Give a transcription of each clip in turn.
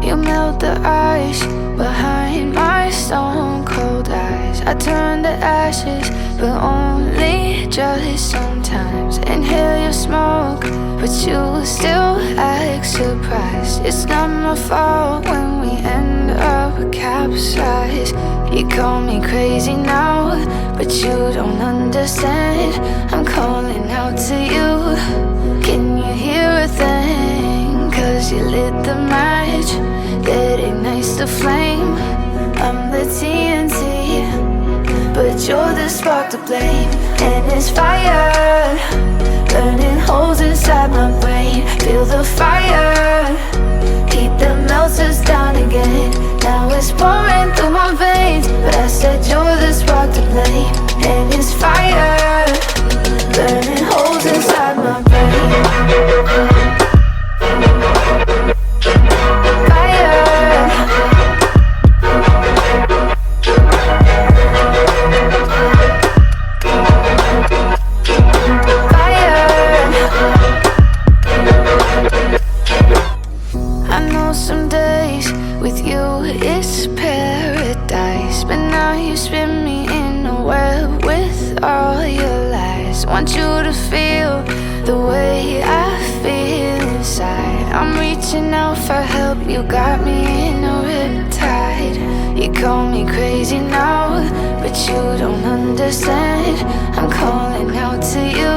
You melt the ice behind my stone cold eyes. I turn to ashes, but only just sometimes. Inhale your smoke, but you still act surprised. It's not my fault when we end up capsized. You call me crazy now, but you don't understand. I'm calling out to you. Can you hear a thing? 'Cause you lit the match that ignites the flame. I'm the TNT, but you're the spark to blame. And it's fire, burning holes inside my brain. Feel the fire, keep the melters down again. Now it's pouring through my veins, but I said you're the spark to blame. And it's fire, burning holes inside my brain. Some days with you it's paradise, but now you spin me in a web with all your lies. Want you to feel the way I feel inside. I'm reaching out for help, you got me in a riptide. You call me crazy now, but you don't understand. I'm calling out to you.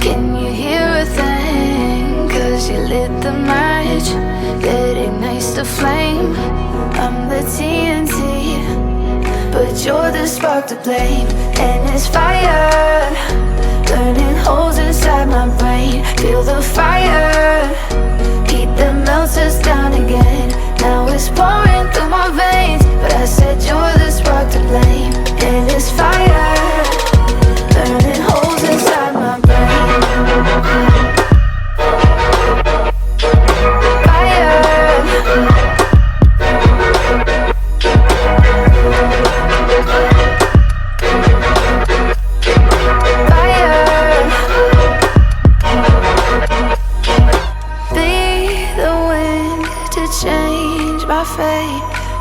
Can you hear a thing? 'Cause you lit the match that ignites the flame. I'm the TNT, but you're the spark to blame. And it's fire, burning holes inside my brain. Feel the fire, keep the melters down again. Now it's pouring through my veins, but I said you're the spark to blame. And it's fire, burning holes inside my brain.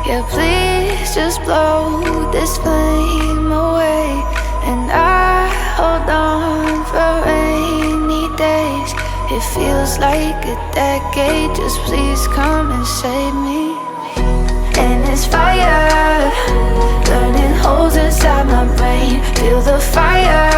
Yeah, please just blow this flame away. And I hold on for rainy days. It feels like a decade, just please come and save me. And it's fire, burning holes inside my brain. Feel the fire,